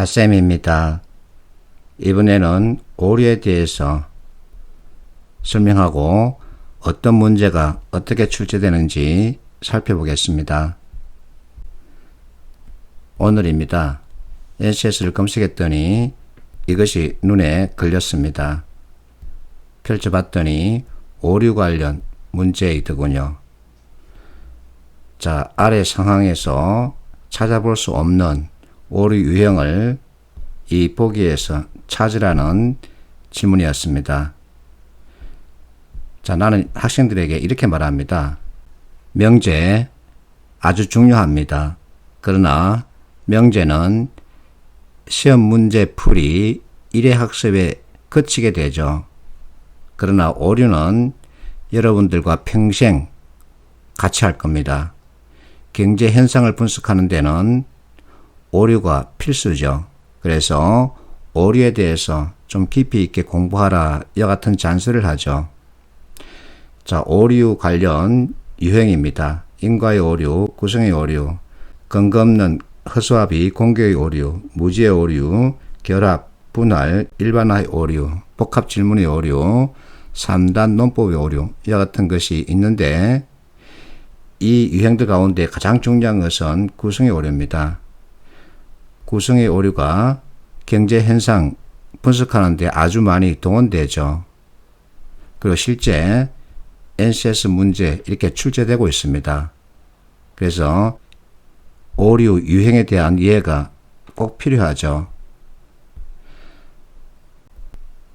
핫쌤입니다. 이번에는 오류에 대해서 설명하고 어떤 문제가 어떻게 출제되는지 살펴보겠습니다. 오늘입니다. NCS를 검색했더니 이것이 눈에 걸렸습니다. 펼쳐봤더니 오류 관련 문제이더군요. 자, 아래 상황에서 찾아볼 수 없는 오류 유형을 이 보기에서 찾으라는 질문이었습니다. 자, 나는 학생들에게 이렇게 말합니다. 명제 아주 중요합니다. 그러나 명제는 시험 문제 풀이 1회 학습에 그치게 되죠. 그러나 오류는 여러분들과 평생 같이 할 겁니다. 경제 현상을 분석하는 데는 오류가 필수죠. 그래서 오류에 대해서 좀 깊이 있게 공부하라 이와 같은 잔소리를 하죠. 자, 오류 관련 유형입니다. 인과의 오류, 구성의 오류, 근거 없는 허수아비, 공개의 오류, 무지의 오류, 결합, 분할, 일반화의 오류, 복합 질문의 오류, 3단 논법의 오류 이와 같은 것이 있는데 이 유형들 가운데 가장 중요한 것은 구성의 오류입니다. 구성의 오류가 경제 현상 분석하는 데 아주 많이 동원되죠. 그리고 실제 NCS 문제 이렇게 출제되고 있습니다. 그래서 오류 유형에 대한 이해가 꼭 필요하죠.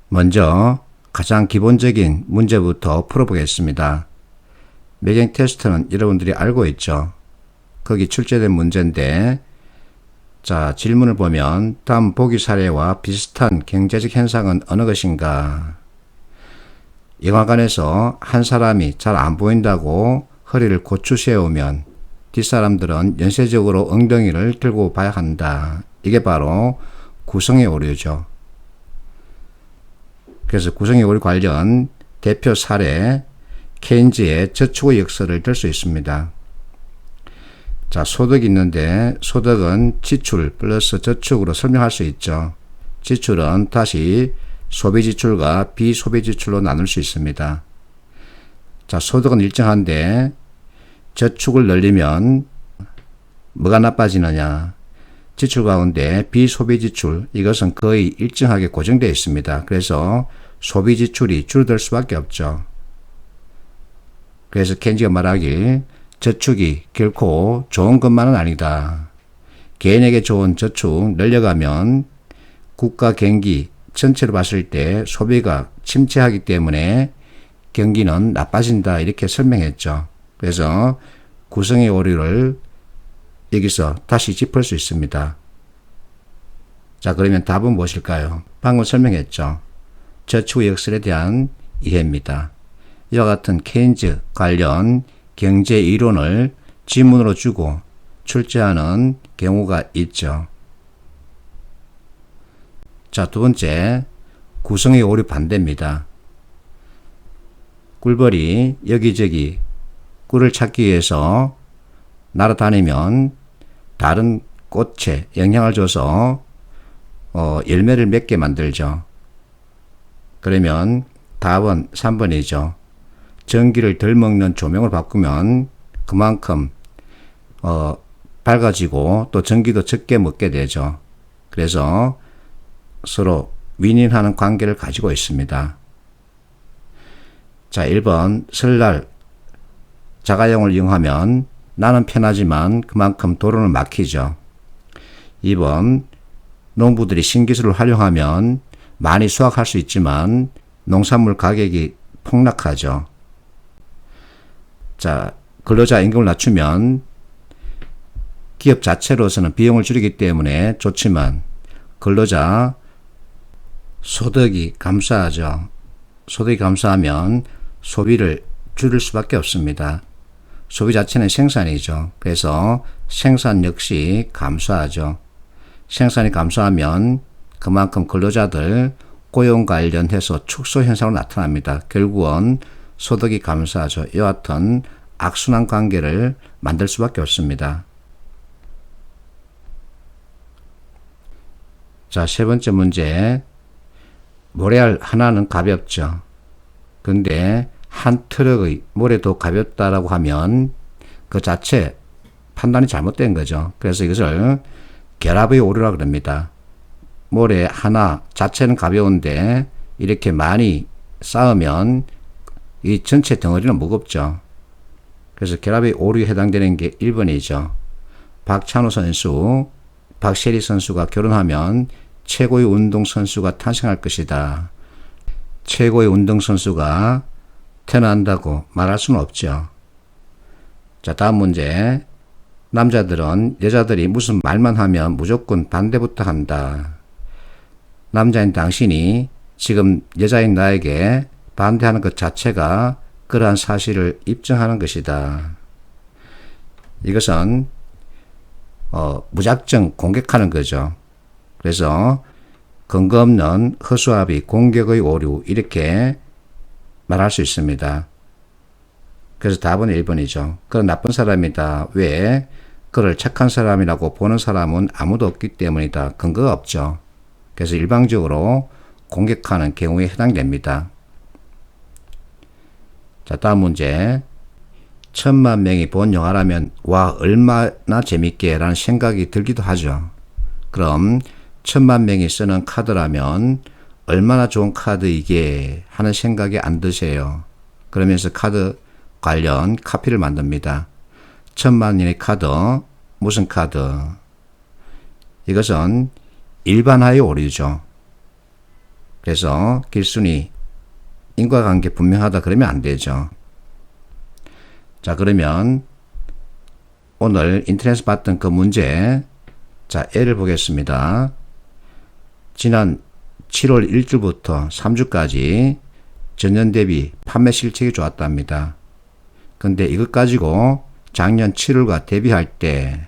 먼저 가장 기본적인 문제부터 풀어보겠습니다. 매경 테스트는 여러분들이 알고 있죠. 거기 출제된 문제인데 자, 질문을 보면 다음 보기 사례와 비슷한 경제적 현상은 어느 것인가? 영화관에서 한 사람이 잘 안 보인다고 허리를 고추 세우면 뒷사람들은 연쇄적으로 엉덩이를 들고 봐야 한다. 이게 바로 구성의 오류죠. 그래서 구성의 오류 관련 대표 사례 케인즈의 저축의 역설을 들 수 있습니다. 자, 소득이 있는데 소득은 지출 플러스 저축으로 설명할 수 있죠. 지출은 다시 소비지출과 비소비지출로 나눌 수 있습니다. 자, 소득은 일정한데 저축을 늘리면 뭐가 나빠지느냐? 지출 가운데 비소비지출 이것은 거의 일정하게 고정되어 있습니다. 그래서 소비지출이 줄어들 수밖에 없죠. 그래서 케인즈가 말하길 저축이 결코 좋은 것만은 아니다. 개인에게 좋은 저축 늘려가면 국가 경기 전체로 봤을 때 소비가 침체하기 때문에 경기는 나빠진다 이렇게 설명했죠. 그래서 구성의 오류를 여기서 다시 짚을 수 있습니다. 자, 그러면 답은 무엇일까요? 방금 설명했죠. 저축의 역설에 대한 이해입니다. 이와 같은 케인즈 관련 경제 이론을 지문으로 주고 출제하는 경우가 있죠. 자, 두 번째, 구성의 오류 반대입니다. 꿀벌이 여기저기 꿀을 찾기 위해서 날아다니면 다른 꽃에 영향을 줘서 열매를 맺게 만들죠. 그러면 답은 3번이죠. 전기를 덜 먹는 조명을 바꾸면 그만큼 밝아지고 또 전기도 적게 먹게 되죠. 그래서 서로 윈윈하는 관계를 가지고 있습니다. 자, 1번 설날 자가용을 이용하면 나는 편하지만 그만큼 도로는 막히죠. 2번 농부들이 신기술을 활용하면 많이 수확할 수 있지만 농산물 가격이 폭락하죠. 자, 근로자 임금을 낮추면 기업 자체로서는 비용을 줄이기 때문에 좋지만 근로자 소득이 감소하죠. 소득이 감소하면 소비를 줄일 수밖에 없습니다. 소비 자체는 생산이죠. 그래서 생산 역시 감소하죠. 생산이 감소하면 그만큼 근로자들 고용 관련해서 축소 현상으로 나타납니다. 결국은 소득이 감소하죠. 이와 같은 악순환 관계를 만들 수밖에 없습니다. 자, 세 번째 문제. 모래알 하나는 가볍죠. 근데 한 트럭의 모래도 가볍다라고 하면 그 자체 판단이 잘못된 거죠. 그래서 이것을 결합의 오류라고 그럽니다. 모래 하나 자체는 가벼운데 이렇게 많이 쌓으면 이 전체 덩어리는 무겁죠. 그래서 결합의 오류에 해당되는 게 1번이죠. 박찬호 선수, 박세리 선수가 결혼하면 최고의 운동선수가 탄생할 것이다. 최고의 운동선수가 태어난다고 말할 수는 없죠. 자, 다음 문제. 남자들은 여자들이 무슨 말만 하면 무조건 반대부터 한다. 남자인 당신이 지금 여자인 나에게 반대하는 것 자체가 그러한 사실을 입증하는 것이다. 이것은 무작정 공격하는 거죠. 그래서 근거 없는 허수아비, 공격의 오류 이렇게 말할 수 있습니다. 그래서 답은 1번이죠. 그런 나쁜 사람이다. 왜? 그를 착한 사람이라고 보는 사람은 아무도 없기 때문이다. 근거가 없죠. 그래서 일방적으로 공격하는 경우에 해당됩니다. 자, 다음 문제. 1000만 명이 본 영화라면 와 얼마나 재밌게 라는 생각이 들기도 하죠. 그럼 1000만 명이 쓰는 카드라면 얼마나 좋은 카드 이게 하는 생각이 안 드세요. 그러면서 카드 관련 카피를 만듭니다. 1000만원의 카드, 무슨 카드? 이것은 일반화의 오류죠. 그래서 길순이 인과관계 분명하다 그러면 안 되죠. 자, 그러면 오늘 인터넷에서 봤던 그 문제, 자, 예를 보겠습니다. 지난 7월 1주부터 3주까지 전년 대비 판매 실적이 좋았답니다. 근데 이것 가지고 작년 7월과 대비할 때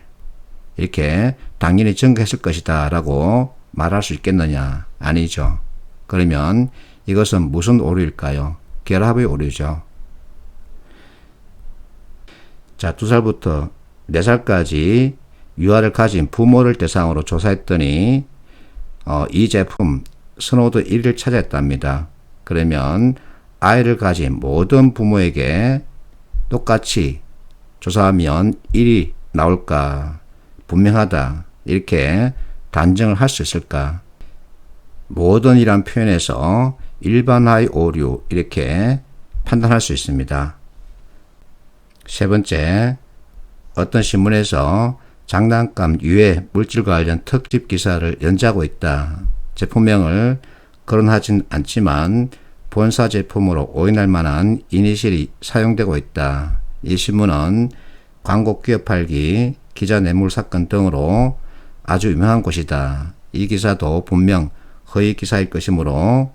이렇게 당연히 증가했을 것이다 라고 말할 수 있겠느냐? 아니죠. 그러면 이것은 무슨 오류일까요? 결합의 오류죠. 자, 2살부터 4살까지 유아를 가진 부모를 대상으로 조사했더니 이 제품 선호도 1위를 차지했답니다. 그러면 아이를 가진 모든 부모에게 똑같이 조사하면 1위 나올까? 분명하다. 이렇게 단정을 할 수 있을까? 모든이란 표현에서 일반화의 오류 이렇게 판단할 수 있습니다. 세 번째, 어떤 신문에서 장난감 유해 물질 관련 특집 기사를 연재하고 있다. 제품명을 거론하진 않지만 본사 제품으로 오인할 만한 이니셜이 사용되고 있다. 이 신문은 광고 끼어 팔기, 기자 뇌물 사건 등으로 아주 유명한 곳이다. 이 기사도 분명 허위 기사일 것이므로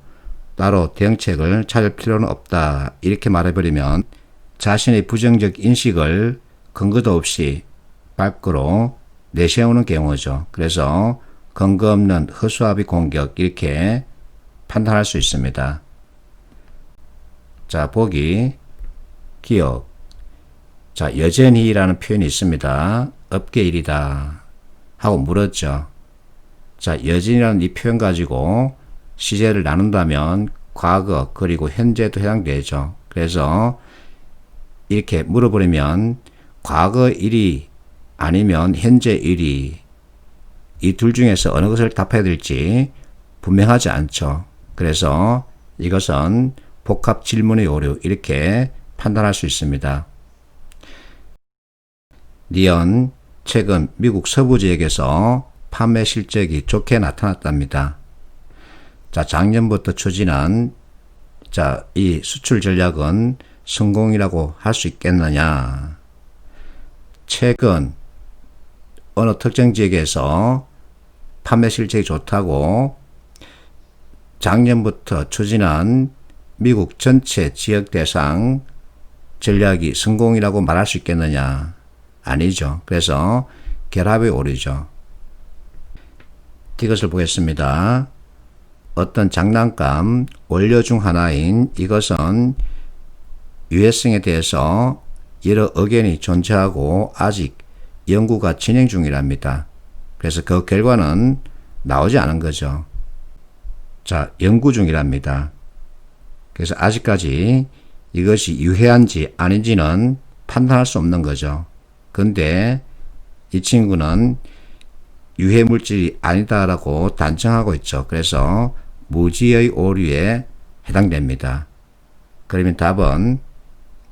따로 대응책을 찾을 필요는 없다. 이렇게 말해버리면 자신의 부정적 인식을 근거도 없이 밖으로 내세우는 경우죠. 그래서 근거 없는 허수아비 공격 이렇게 판단할 수 있습니다. 자, 보기, 기억. 자, 여전히라는 표현이 있습니다. 업계 일이다 하고 물었죠. 자, 여전이라는 이 표현 가지고 시제를 나눈다면 과거 그리고 현재도 해당되죠. 그래서 이렇게 물어버리면 과거 일이 아니면 현재 일이 이 둘 중에서 어느 것을 답해야 될지 분명하지 않죠. 그래서 이것은 복합 질문의 오류 이렇게 판단할 수 있습니다. 니언, 최근 미국 서부 지역에서 판매 실적이 좋게 나타났답니다. 자, 작년부터 추진한 이 수출 전략은 성공이라고 할 수 있겠느냐? 최근 어느 특정 지역에서 판매 실적이 좋다고 작년부터 추진한 미국 전체 지역 대상 전략이 성공이라고 말할 수 있겠느냐? 아니죠. 그래서 결합의 오류죠. 이것을 보겠습니다. 어떤 장난감 원료 중 하나인 이것은 유해성에 대해서 여러 의견이 존재하고 아직 연구가 진행 중이랍니다. 그래서 그 결과는 나오지 않은 거죠. 자, 연구 중이랍니다. 그래서 아직까지 이것이 유해한지 아닌지는 판단할 수 없는 거죠. 근데 이 친구는 유해 물질이 아니다라고 단정하고 있죠. 그래서 무지의 오류에 해당됩니다. 그러면 답은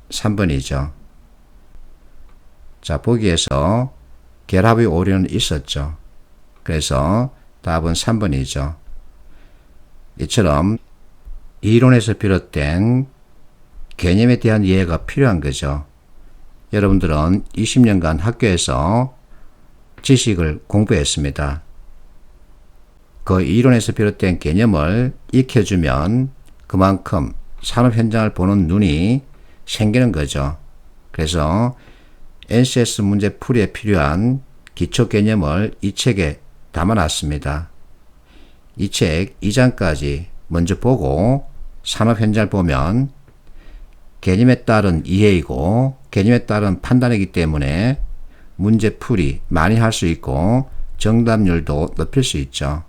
3번이죠. 자, 보기에서 결합의 오류는 있었죠. 그래서 답은 3번이죠. 이처럼 이론에서 비롯된 개념에 대한 이해가 필요한 거죠. 여러분들은 20년간 학교에서 지식을 공부했습니다. 그 이론에서 비롯된 개념을 익혀주면 그만큼 산업 현장을 보는 눈이 생기는 거죠. 그래서 NCS 문제 풀이에 필요한 기초 개념을 이 책에 담아놨습니다. 이 책 2장까지 먼저 보고 산업 현장을 보면 개념에 따른 이해이고 개념에 따른 판단이기 때문에 문제 풀이 많이 할 수 있고 정답률도 높일 수 있죠.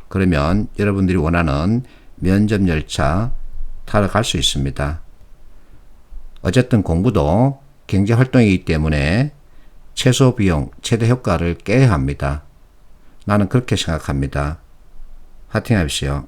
그러면 여러분들이 원하는 면접 열차 타러 갈 수 있습니다. 어쨌든 공부도 경제활동이기 때문에 최소 비용, 최대 효과를 깨야 합니다. 나는 그렇게 생각합니다. 화이팅 하십시오.